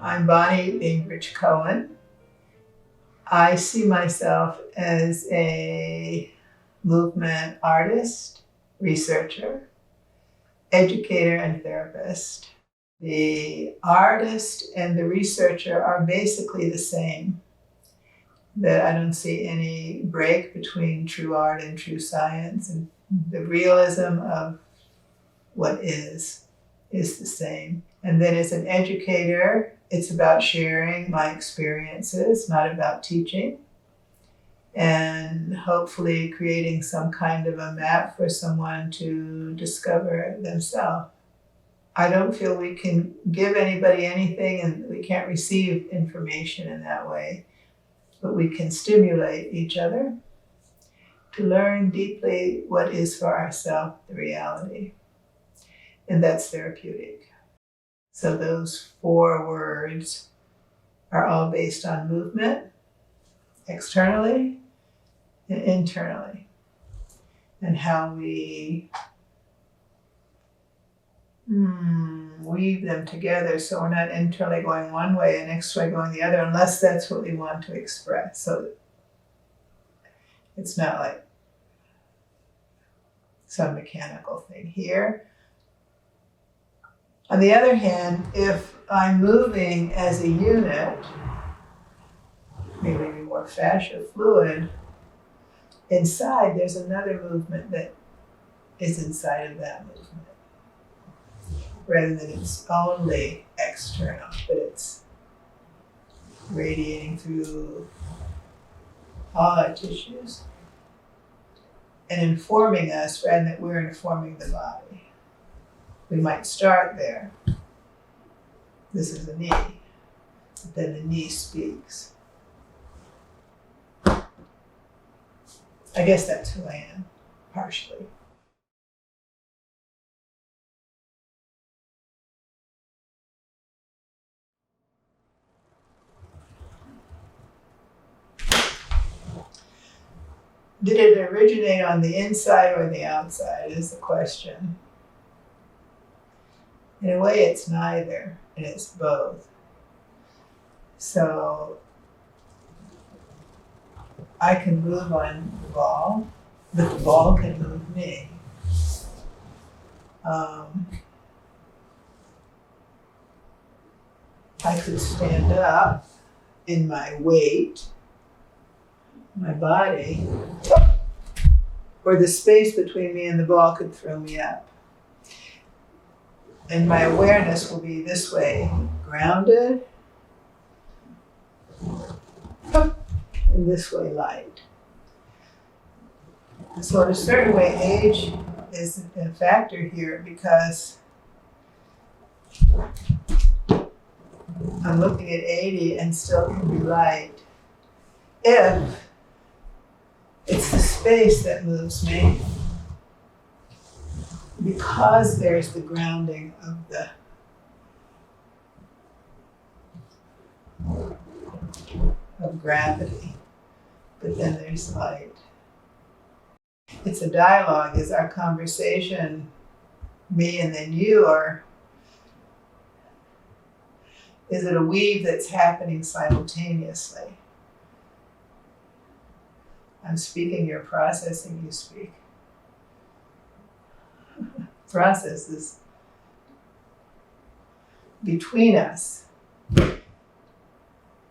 I'm Bonnie Bainbridge Cohen. I see myself as a movement artist, researcher, educator, and therapist. The artist and the researcher are basically the same. That I don't see any break between true art and true science, and the realism of what is the same. And then as an educator, it's about sharing my experiences, not about teaching, and hopefully creating some kind of a map for someone to discover themselves. I don't feel we can give anybody anything and we can't receive information in that way, but we can stimulate each other to learn deeply what is for ourselves the reality. And that's therapeutic. So those 4 words are all based on movement, externally and internally, and how we weave them together so we're not internally going one way and externally going the other, unless that's what we want to express. So it's not like some mechanical thing here. On the other hand, if I'm moving as a unit, maybe more fascia fluid, inside there's another movement that is inside of that movement, rather than it's only external, but it's radiating through all our tissues and informing us rather than we're informing the body. We might start there. This is the knee, but then the knee speaks. I guess that's who I am, partially. Did it originate on the inside or the outside is the question. In a way, it's neither, and it's both. So I can move on the ball, but the ball can move me. I could stand up in my weight, my body, or the space between me and the ball could throw me up. And my awareness will be this way, grounded, and this way, light. So in a certain way, age is a factor here because I'm looking at 80 and still can be light. If it's the space that moves me, because there's the grounding of gravity, but then there's light. It's a dialogue. Is our conversation me and then you, or is it a weave that's happening simultaneously? I'm speaking, you're processing, you speak. Process is between us,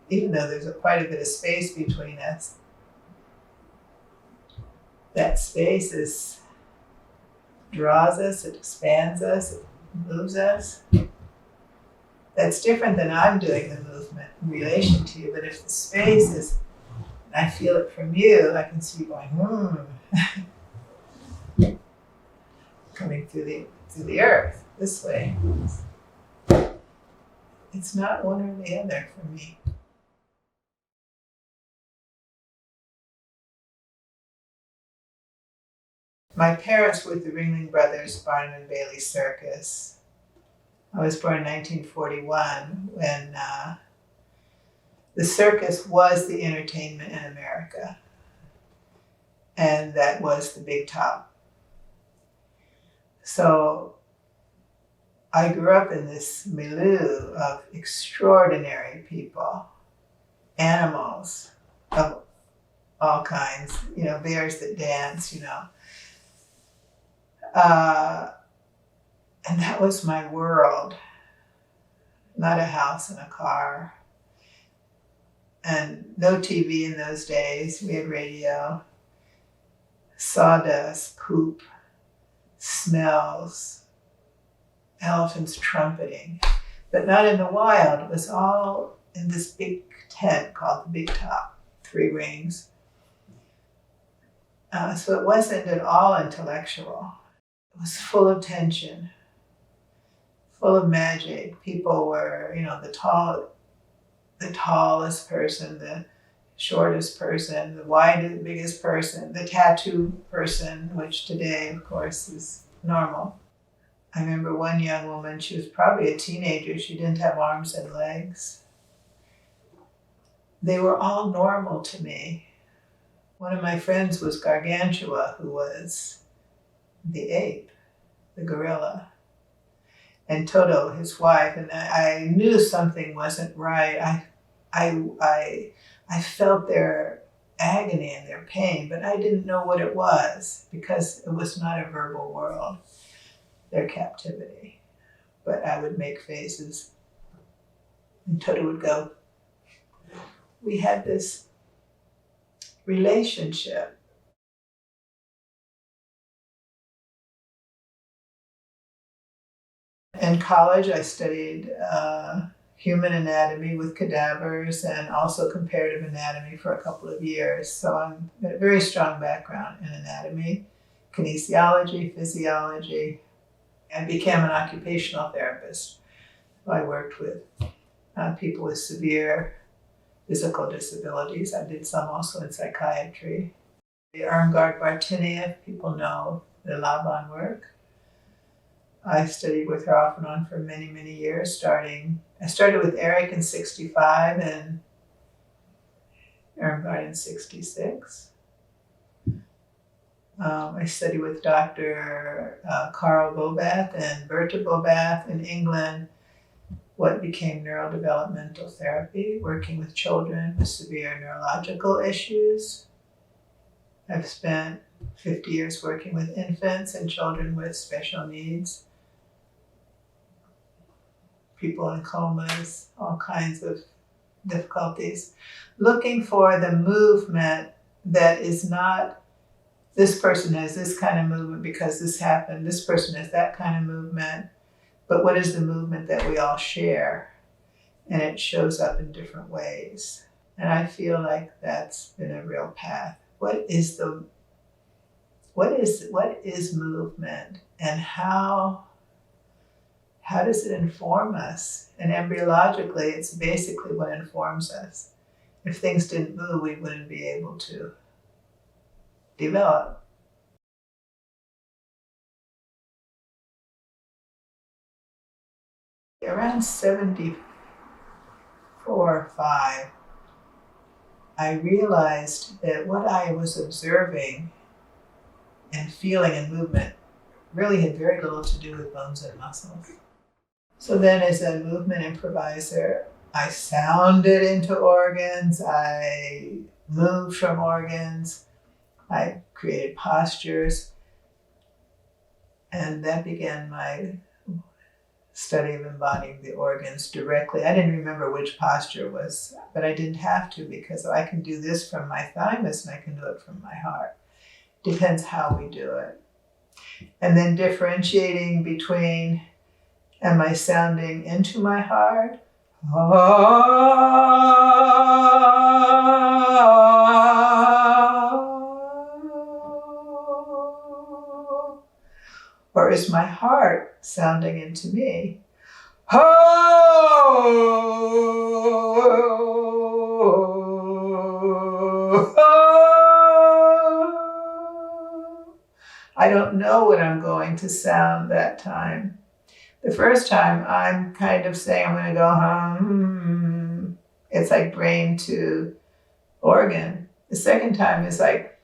even though there's quite a bit of space between us. That space draws us, it expands us, it moves us. That's different than I'm doing the movement in relation to you, but if the space is, and I feel it from you, I can see you going, coming through the earth, this way. It's not one or the other for me. My parents were the Ringling Brothers, Barnum and Bailey Circus. I was born in 1941 when the circus was the entertainment in America. And that was the big top. So I grew up in this milieu of extraordinary people, animals of all kinds, bears that dance, and that was my world, not a house and a car. And no TV in those days. We had radio, sawdust, poop, smells, elephants trumpeting, but not in the wild. It was all in this big tent called the Big Top, 3 rings. So it wasn't at all intellectual. It was full of tension, full of magic. People were, the tallest person, the shortest person, the biggest person, the tattoo person, which today, of course, is normal. I remember one young woman, she was probably a teenager, she didn't have arms and legs. They were all normal to me. One of my friends was Gargantua, who was the ape, the gorilla, and Toto, his wife, and I knew something wasn't right. I felt their agony and their pain, but I didn't know what it was because it was not a verbal world, their captivity. But I would make faces, and Toto would go. We had this relationship. In college, I studied human anatomy with cadavers and also comparative anatomy for a couple of years. So I'm a very strong background in anatomy, kinesiology, physiology. I became an occupational therapist. I worked with people with severe physical disabilities. I did some also in psychiatry. Irmgard Bartinia, people know the Laban work. I studied with her off and on for many, many years, I started with Eric in 65 and Irmgard in 66. I studied with Dr. Carl Bobath and Berta Bobath in England, what became neurodevelopmental therapy, working with children with severe neurological issues. I've spent 50 years working with infants and children with special needs, people in comas, all kinds of difficulties, looking for the movement that is not, this person has this kind of movement because this happened, this person has that kind of movement, but what is the movement that we all share? And it shows up in different ways. And I feel like that's been a real path. What is movement, and how does it inform us? And embryologically, it's basically what informs us. If things didn't move, we wouldn't be able to develop. Around 74 or 5, I realized that what I was observing and feeling and movement really had very little to do with bones and muscles. So then as a movement improviser, I sounded into organs, I moved from organs, I created postures, and that began my study of embodying the organs directly. I didn't remember which posture was, but I didn't have to because I can do this from my thymus and I can do it from my heart. Depends how we do it. And then differentiating between, am I sounding into my heart? Or is my heart sounding into me? I don't know what I'm going to sound that time. The first time I'm kind of saying I'm going to go hum. It's like brain to organ. The second time is like,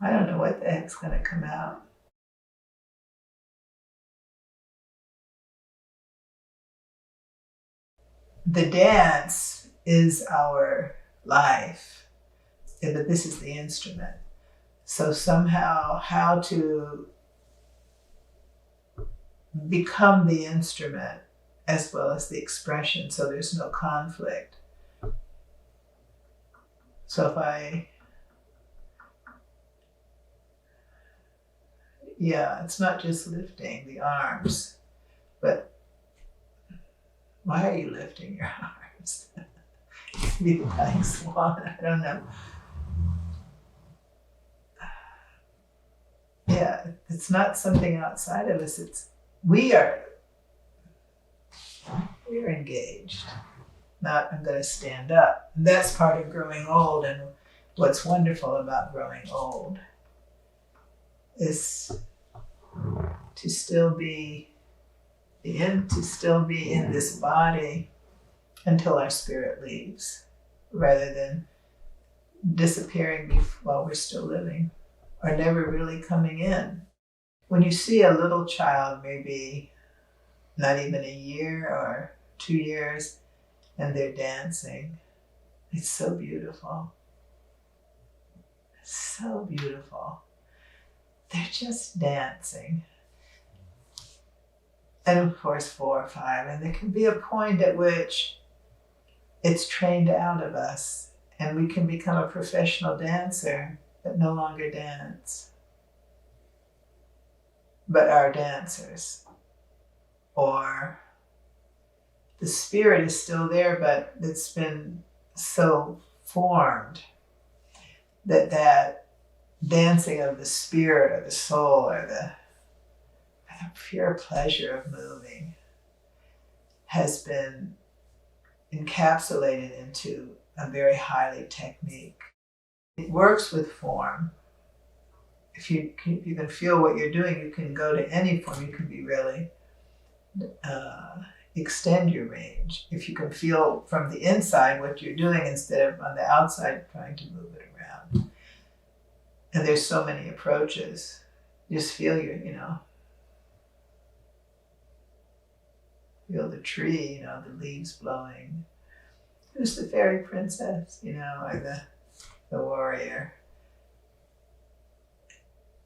I don't know what the heck's going to come out. the dance is our life, but this is the instrument. So somehow how to become the instrument as well as the expression so there's no conflict. So it's not just lifting the arms, but why are you lifting your arms? Be the dying swan, I don't know. Yeah, it's not something outside of us, we are engaged. Not, I'm gonna stand up. And that's part of growing old, and what's wonderful about growing old is to still be in this body until our spirit leaves, rather than disappearing while we're still living, or never really coming in. When you see a little child, maybe not even a year or 2 years, and they're dancing, it's so beautiful. So beautiful. They're just dancing. And of course, 4 or 5, and there can be a point at which it's trained out of us, and we can become a professional dancer, but no longer dance, but are dancers. Or the spirit is still there, but it's been so formed that dancing of the spirit or the soul or the pure pleasure of moving has been encapsulated into a very highly technique. It works with form. If you can feel what you're doing, you can go to any form. You can be really extend your range. If you can feel from the inside what you're doing instead of on the outside trying to move it around. And there's so many approaches. Just feel feel the tree, the leaves blowing. Who's the fairy princess, or the warrior.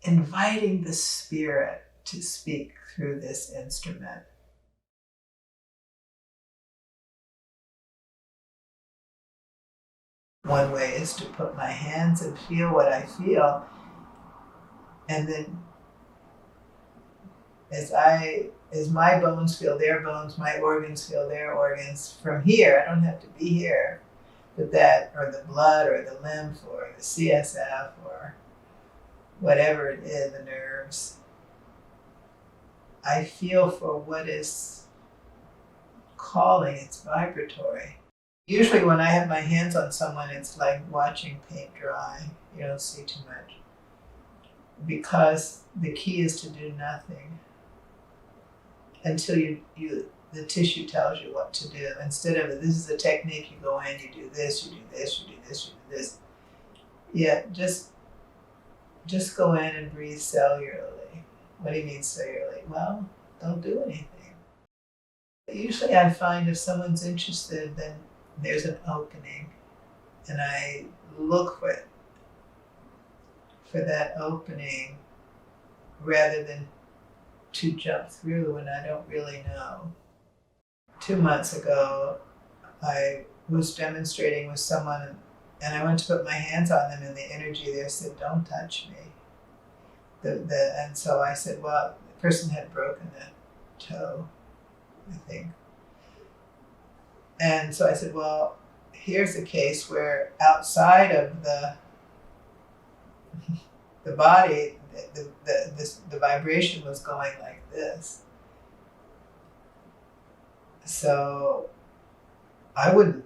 Inviting the spirit to speak through this instrument. One way is to put my hands and feel what I feel. And then as my bones feel their bones, my organs feel their organs. From here, I don't have to be here, but or the blood or the lymph or the CSF or whatever it is, the nerves. I feel for what is calling, it's vibratory. Usually when I have my hands on someone, it's like watching paint dry. You don't see too much. Because the key is to do nothing until the tissue tells you what to do. Instead of, this is a technique, you go in, you do this, you do this, you do this, you do this. Yeah, just go in and breathe cellularly. What do you mean cellularly? Well, don't do anything. Usually I find if someone's interested, then there's an opening, and I look for that opening rather than to jump through when I don't really know. 2 months ago, I was demonstrating with someone, and I went to put my hands on them, and the energy there said, "Don't touch me." And so I said, well, the person had broken a toe, I think. And so I said, well, here's a case where outside of the body, the vibration was going like this. So I wouldn't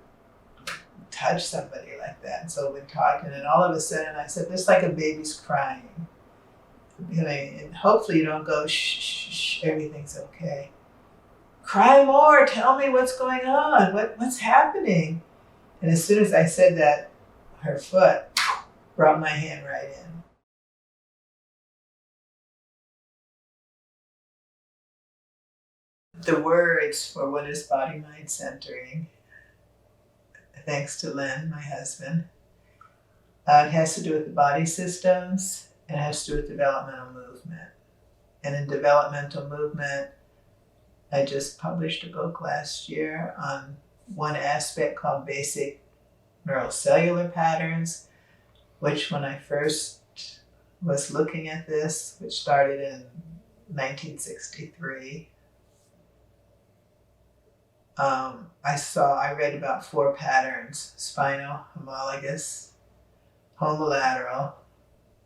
touch somebody like that. And so we're talking, and all of a sudden I said, "It's like a baby's crying. And hopefully you don't go, shh, shh, shh, everything's okay. Cry more, tell me what's going on, what's happening." And as soon as I said that, her foot brought my hand right in. The words for what is body-mind centering thanks to Len, my husband. It has to do with the body systems, and it has to do with developmental movement. And in developmental movement, I just published a book last year on one aspect called basic neurocellular patterns, which when I first was looking at this, which started in 1963, I read about 4 patterns: spinal, homologous, homolateral,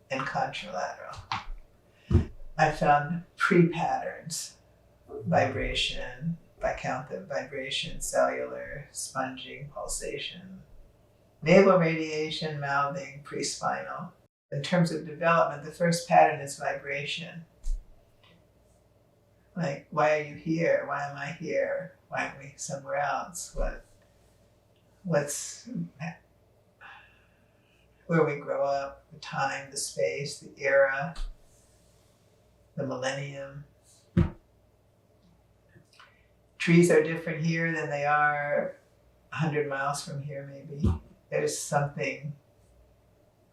and contralateral. I found pre-patterns: vibration, if I count them, vibration, cellular, sponging, pulsation, naval radiation, mouthing, pre-spinal. In terms of development, the first pattern is vibration. Like, why are you here? Why am I here? Why aren't we somewhere else? What's where we grow up, the time, the space, the era, the millennium. Trees are different here than they are 100 miles from here, maybe. There's something,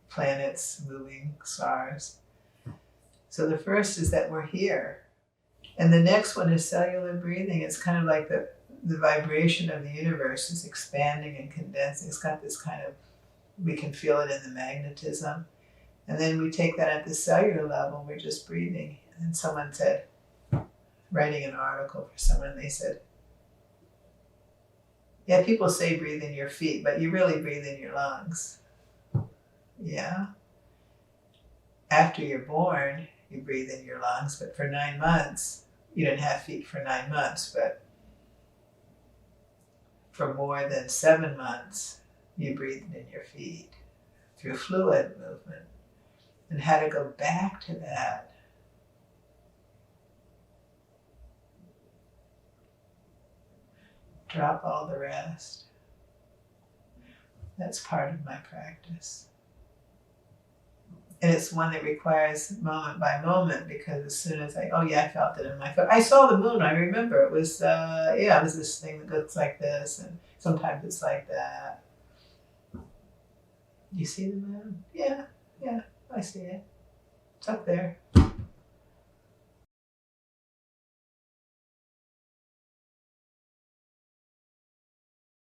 planets moving, stars. So the first is that we're here. And the next one is cellular breathing. It's kind of like the vibration of the universe is expanding and condensing. It's got this kind of, we can feel it in the magnetism. And then we take that at the cellular level, we're just breathing. And someone said, writing an article for someone, they said, yeah, people say breathe in your feet, but you really breathe in your lungs. Yeah. After you're born, you breathe in your lungs, but for 9 months, you didn't have feet for 9 months, but for more than 7 months, you breathed in your feet through fluid movement. And how to go back to that. Drop all the rest. That's part of my practice. And it's one that requires moment by moment, because as soon as I felt it in my foot. I saw the moon, I remember. It was, it was this thing that looks like this, and sometimes it's like that. You see the moon? Yeah, I see it. It's up there.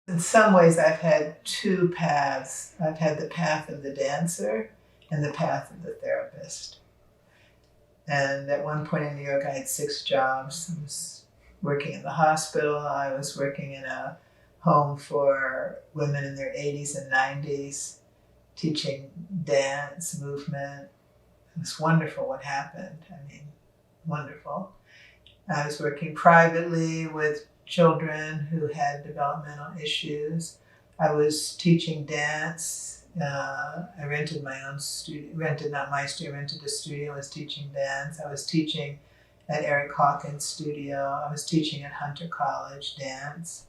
In some ways, I've had 2 paths. I've had the path of the dancer and the path of the therapist. And at one point in New York, I had 6 jobs. I was working in the hospital. I was working in a home for women in their 80s and 90s, teaching dance, movement. It was wonderful what happened. I mean, wonderful. I was working privately with children who had developmental issues. I was teaching dance. I rented my own studio, rented a studio. I was teaching dance. I was teaching at Eric Hawkins' studio. I was teaching at Hunter College dance.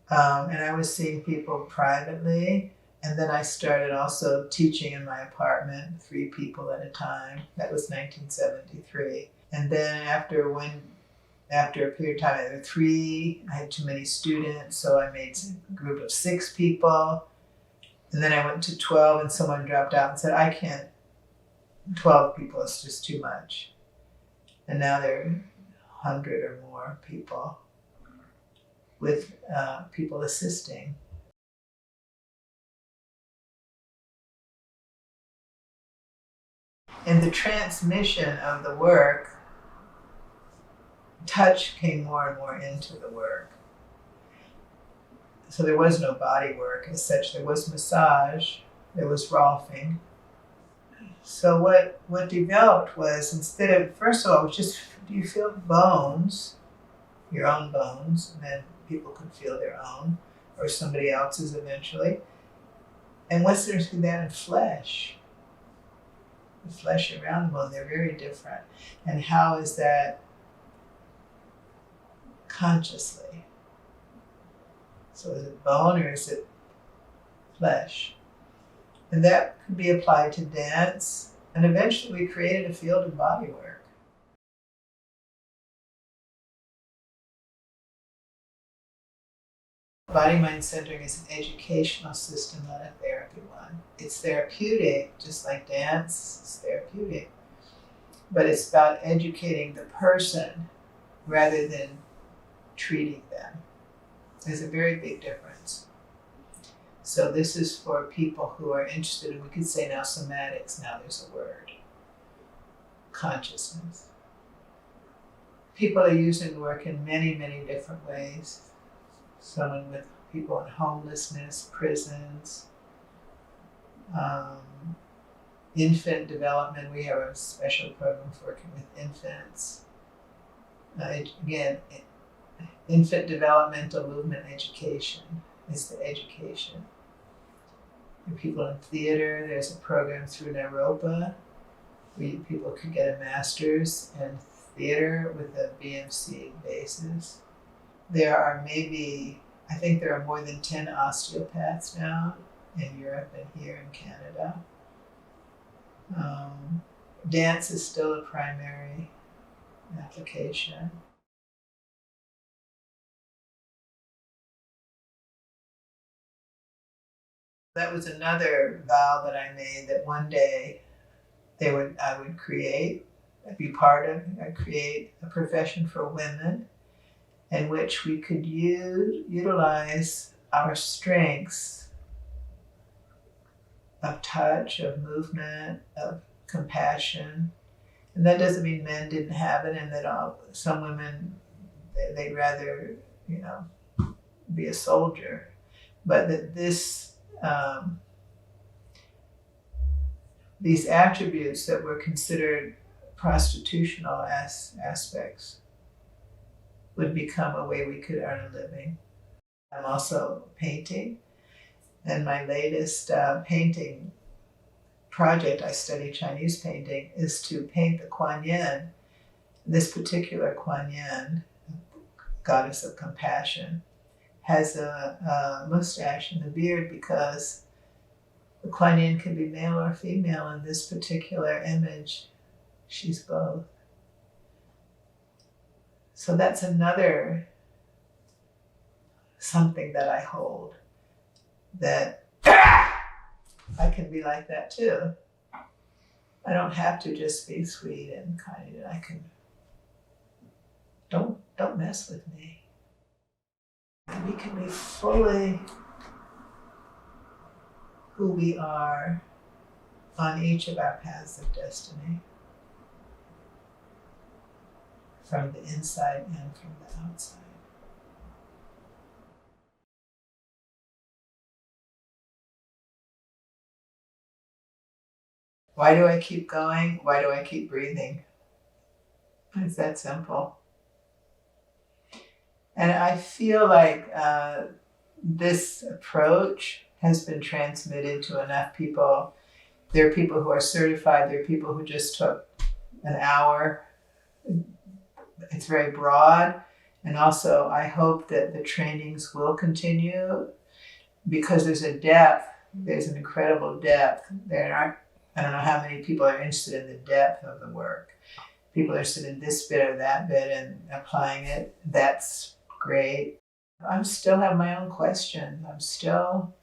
And I was seeing people privately. And then I started also teaching in my apartment, 3 people at a time. That was 1973. And then after a period of time, I had 3, I had too many students, so I made a group of 6 people. And then I went to 12, and someone dropped out and said, I can't, 12 people is just too much. And now there are 100 or more people with people assisting. In the transmission of the work, touch came more and more into the work. So there was no body work as such. There was massage, there was rolfing. So what developed was, instead of, first of all, it was just, do you feel bones, your own bones, and then people could feel their own, or somebody else's eventually. And what's there to that in flesh? The flesh around the bone, they're very different. And how is that consciously? So is it bone or is it flesh? And that could be applied to dance. And eventually we created a field of bodywork. Body-mind centering is an educational system, not a therapy one. It's therapeutic, just like dance is therapeutic, but it's about educating the person rather than treating them. There's a very big difference. So this is for people who are interested in, we could say now somatics, now there's a word, consciousness. People are using the work in many, many different ways. Someone with people in homelessness, prisons, infant development. We have a special program for working with infants. Again, infant developmental movement education is the education. And people in theater, there's a program through Naropa where people could get a master's in theater with a BMC basis. There are I think there are more than 10 osteopaths now in Europe and here in Canada. Dance is still a primary application. That was another vow that I made, that one day I would create a profession for women in which we could utilize our strengths of touch, of movement, of compassion. And that doesn't mean men didn't have it, and that some women, they'd rather, be a soldier. But that these attributes that were considered prostitutional aspects would become a way we could earn a living. I'm also painting, and my latest painting project, I study Chinese painting, is to paint the Kuan Yin. This particular Kuan Yin, goddess of compassion, has a mustache and a beard because the Kuan Yin can be male or female. In this particular image, she's both. So that's another something that I hold, that I can be like that too. I don't have to just be sweet and kind. I can, don't mess with me. And we can be fully who we are on each of our paths of destiny, from the inside and from the outside. Why do I keep going? Why do I keep breathing? It's that simple. And I feel like this approach has been transmitted to enough people. There are people who are certified. There are people who just took an hour. It's very broad. And also, I hope that the trainings will continue, because there's a depth. There's an incredible depth. I don't know how many people are interested in the depth of the work. People are interested in this bit or that bit and applying it. That's great. I still have my own questions. I'm still,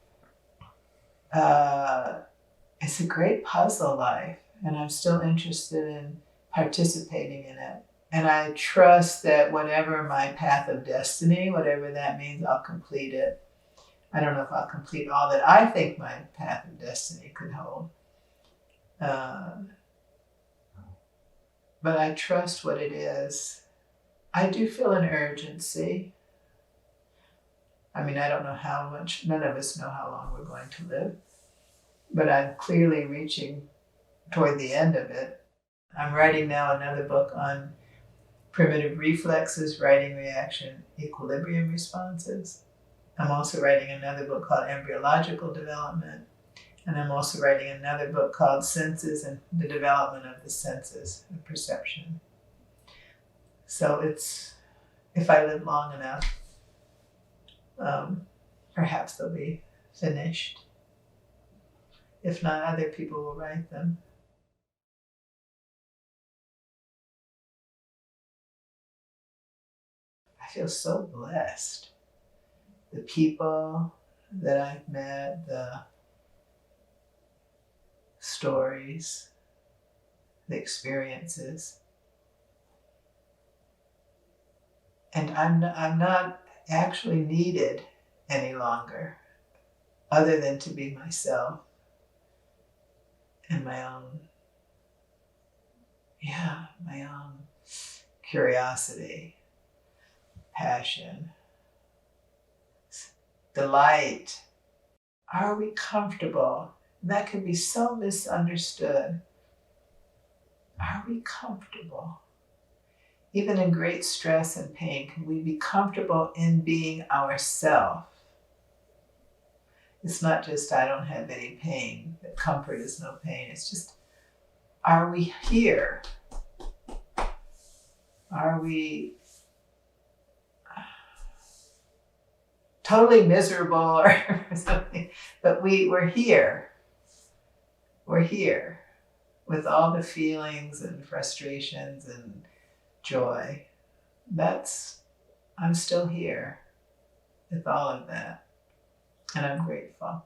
it's a great puzzle life, and I'm still interested in participating in it. And I trust that whatever my path of destiny, whatever that means, I'll complete it. I don't know if I'll complete all that I think my path of destiny could hold. But I trust what it is. I do feel an urgency. I mean, I don't know how much, none of us know how long we're going to live, but I'm clearly reaching toward the end of it. I'm writing now another book on primitive reflexes, writing reaction, equilibrium responses. I'm also writing another book called Embryological Development. And I'm also writing another book called Senses and the Development of the Senses of Perception. So it's, if I live long enough, perhaps they'll be finished. If not, other people will write them. I feel so blessed. the people that I've met, the stories, the experiences. And I'm not actually needed any longer, other than to be myself and my own curiosity, passion, delight. Are we comfortable? And that can be so misunderstood. Are we comfortable? Even in great stress and pain, can we be comfortable in being ourselves? It's not just, I don't have any pain, that comfort is no pain. It's just, are we here? Are we totally miserable or something? But we're here. We're here with all the feelings and frustrations and joy. I'm still here with all of that. And I'm grateful.